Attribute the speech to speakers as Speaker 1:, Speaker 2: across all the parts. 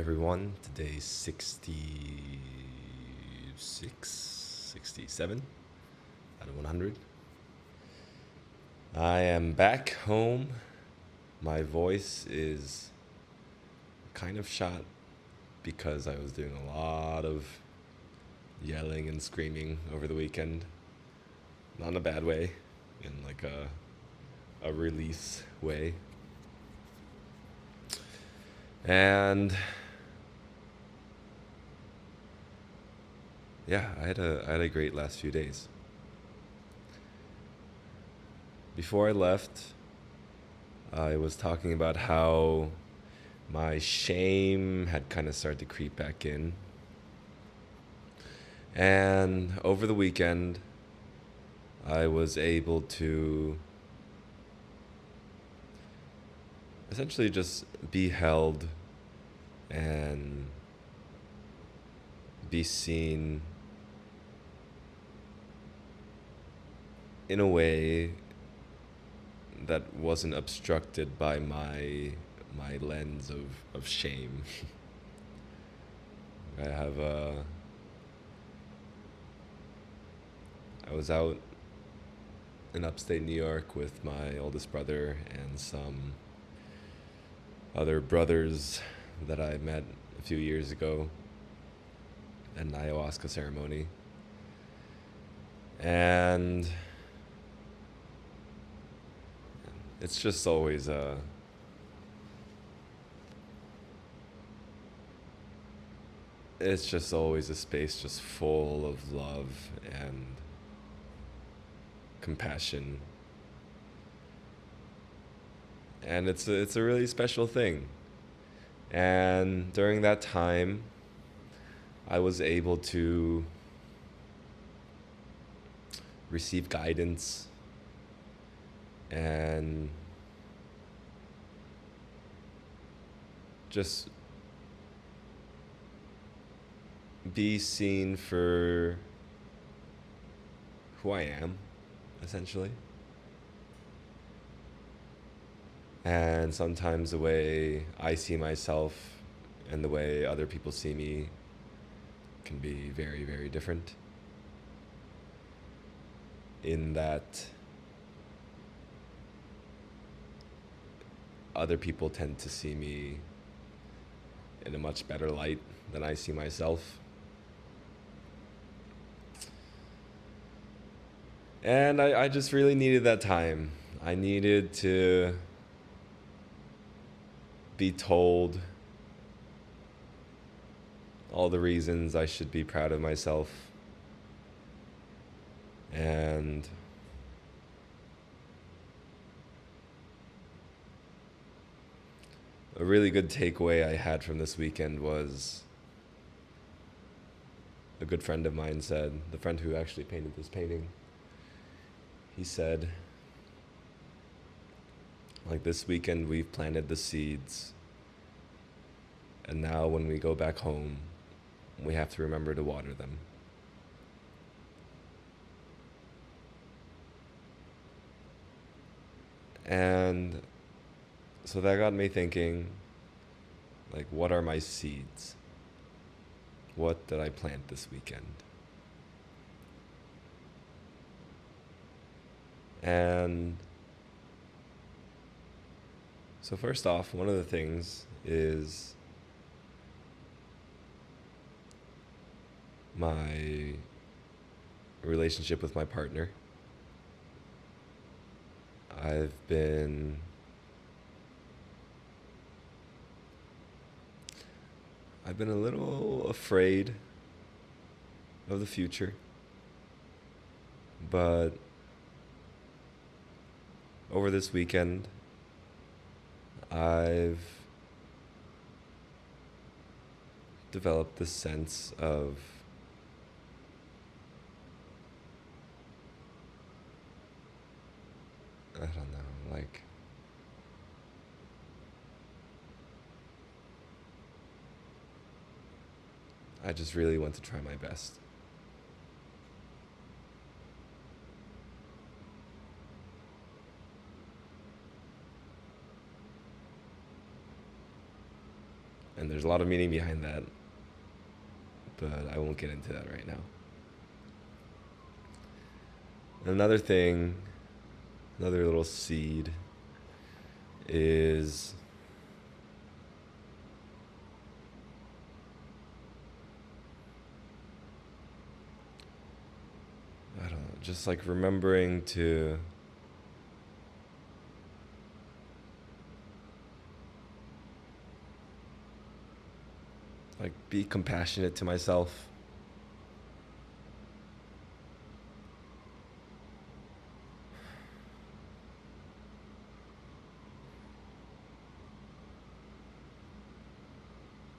Speaker 1: everyone. Today's 66, 67 out of 100. I am back home. My voice is kind of shot because I was doing a lot of yelling and screaming over the weekend. Not in a bad way, in like a release way. And yeah, I had a great last few days. Before I left, I was talking about how my shame had kind of started to creep back in. And over the weekend, I was able to essentially just be held and be seen in a way that wasn't obstructed by my lens of shame. I have I was out in upstate New York with my oldest brother and some other brothers that I met a few years ago at an ayahuasca ceremony. And it's just always it's just always a space just full of love and compassion. And it's a really special thing. And during that time, I was able to receive guidance and just be seen for who I am, essentially. And sometimes the way I see myself and the way other people see me can be very, very different. In that other people tend to see me in a much better light than I see myself. And I just really needed that time. I needed to be told all the reasons I should be proud of myself. And a really good takeaway I had from this weekend was a good friend of mine said, the friend who actually painted this painting, he said, like, this weekend we've planted the seeds, and now when we go back home, we have to remember to water them. And so that got me thinking, like, what are my seeds? What did I plant this weekend? And so first off, one of the things is my relationship with my partner. I've been a little afraid of the future, but over this weekend, I've developed this sense of I don't know, like I just really want to try my best. And there's a lot of meaning behind that, but I won't get into that right now. Another thing, another little seed is I don't know, just like remembering to like be compassionate to myself.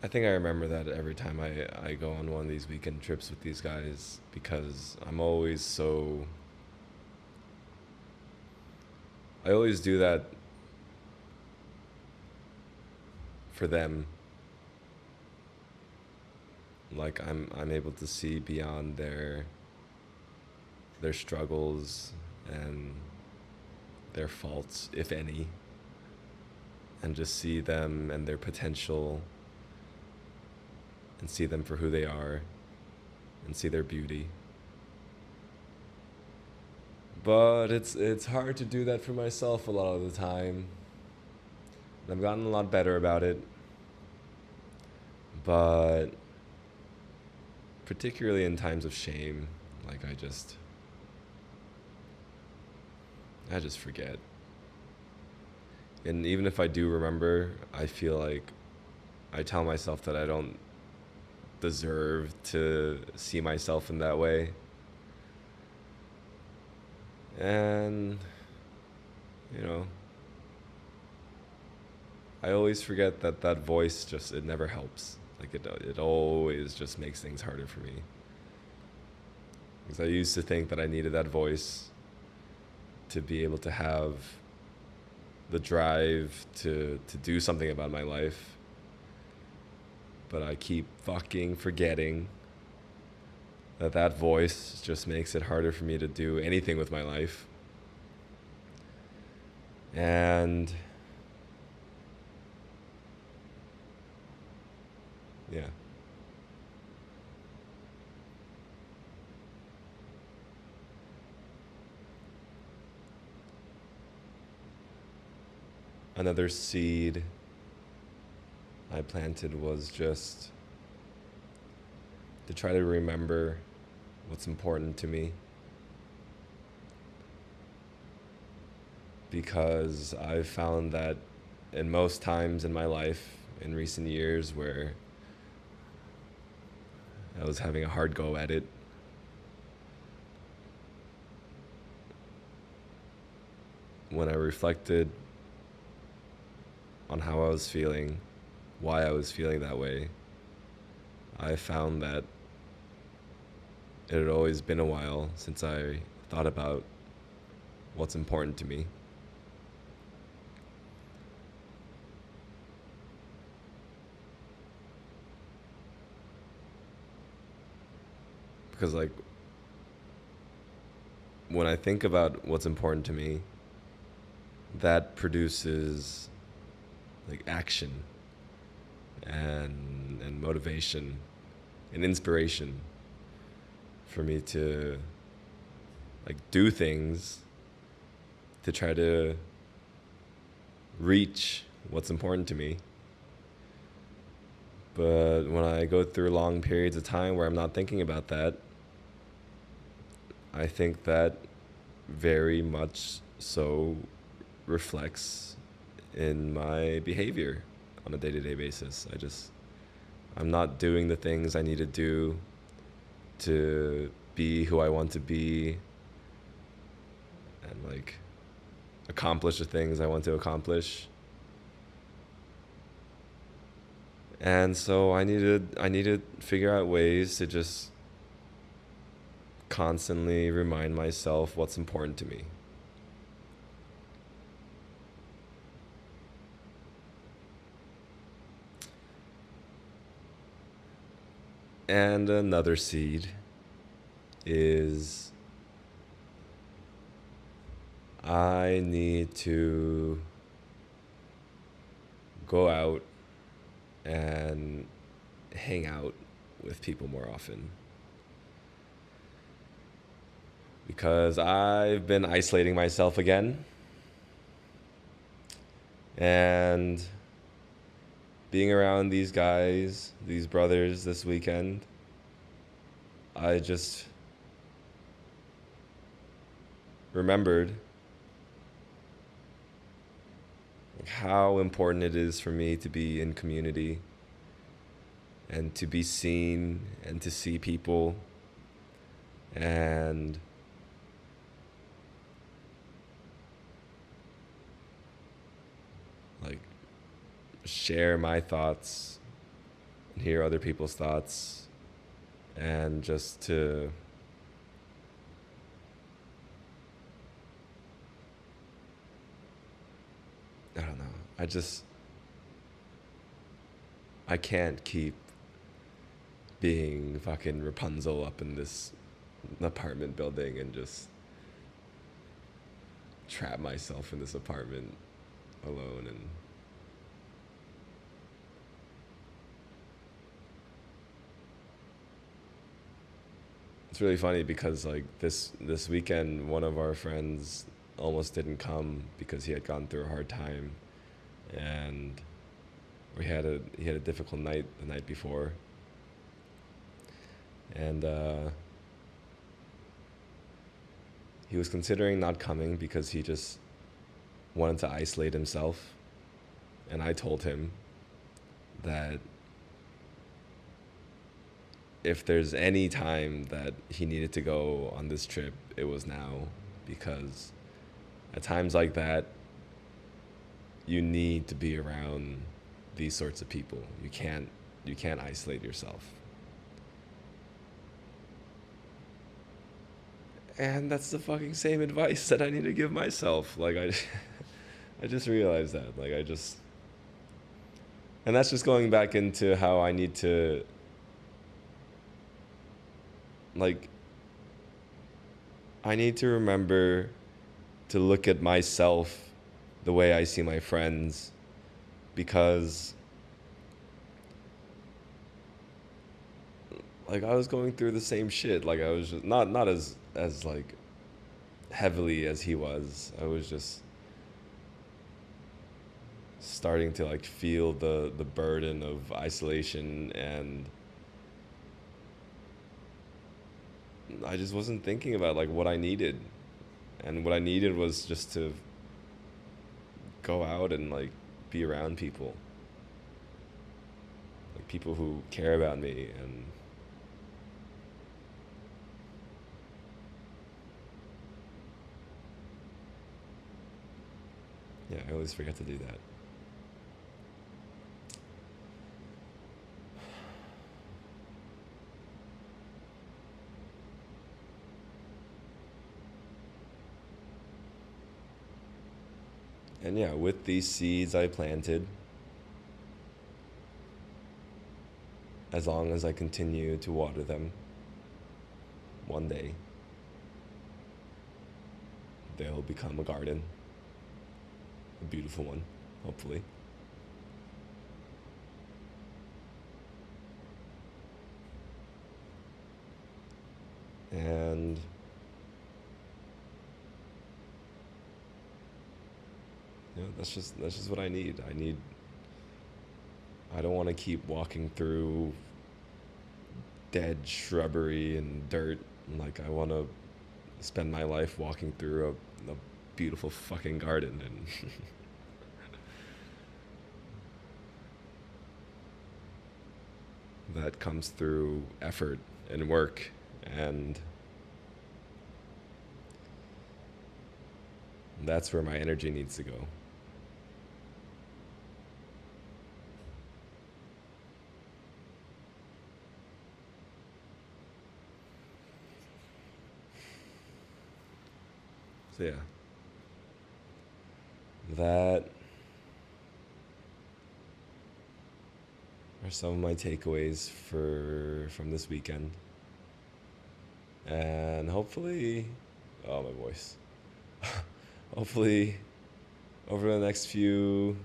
Speaker 1: I think I remember that every time I go on one of these weekend trips with these guys because I always do that for them. Like I'm able to see beyond their struggles and their faults, if any, and just see them and their potential and see them for who they are and see their beauty. But it's hard to do that for myself a lot of the time. And I've gotten a lot better about it. But particularly in times of shame, like I just forget. And even if I do remember, I feel like I tell myself that I don't deserve to see myself in that way. And, you know, I always forget that that voice just, it never helps. Like it always just makes things harder for me. Because I used to think that I needed that voice to be able to have the drive to do something about my life. But I keep fucking forgetting that that voice just makes it harder for me to do anything with my life. And yeah. Another seed I planted was just to try to remember what's important to me. Because I've found that in most times in my life in recent years where I was having a hard go at it, when I reflected on how I was feeling, why I was feeling that way, I found that it had always been a while since I thought about what's important to me. Because, like, when I think about what's important to me, that produces, like, action and motivation and inspiration for me to, like, do things to try to reach what's important to me. But when I go through long periods of time where I'm not thinking about that, I think that very much so reflects in my behavior on a day-to-day basis. I'm not doing the things I need to do to be who I want to be and, like, accomplish the things I want to accomplish. And so I need to figure out ways to just constantly remind myself what's important to me. And another seed is I need to go out and hang out with people more often. Because I've been isolating myself again, and being around these guys, these brothers this weekend, I just remembered how important it is for me to be in community and to be seen and to see people and like share my thoughts and hear other people's thoughts and just to I don't know. I can't keep being fucking Rapunzel up in this apartment building and just trap myself in this apartment alone. And it's really funny because like this weekend one of our friends almost didn't come because he had gone through a hard time, and he had a difficult night the night before, and he was considering not coming because he just wanted to isolate himself. And I told him that if there's any time that he needed to go on this trip, it was now, because at times like that, you need to be around these sorts of people. You can't isolate yourself. And that's the fucking same advice that I need to give myself. Like I just realized that. And that's just going back into how I need to like I need to remember to look at myself the way I see my friends, because like I was going through the same shit. Like I was just not as like heavily as he was. I was just starting to like feel the burden of isolation, and I just wasn't thinking about like what I needed. And what I needed was just to go out and like be around people. Like people who care about me. And yeah, I always forget to do that. And yeah, with these seeds I planted, as long as I continue to water them, one day they'll become a garden, a beautiful one, hopefully. And that's just what I need. I don't want to keep walking through dead shrubbery and dirt. Like I want to spend my life walking through a beautiful fucking garden, and that comes through effort and work, and that's where my energy needs to go. So yeah, that are some of my takeaways for from this weekend. And hopefully, oh my voice. Hopefully over the next few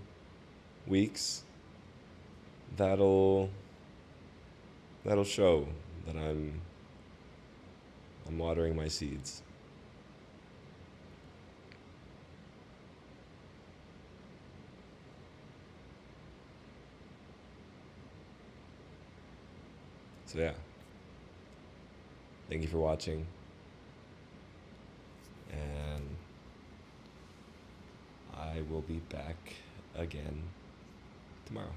Speaker 1: weeks that'll that'll show that I'm watering my seeds. So yeah, thank you for watching, and I will be back again tomorrow.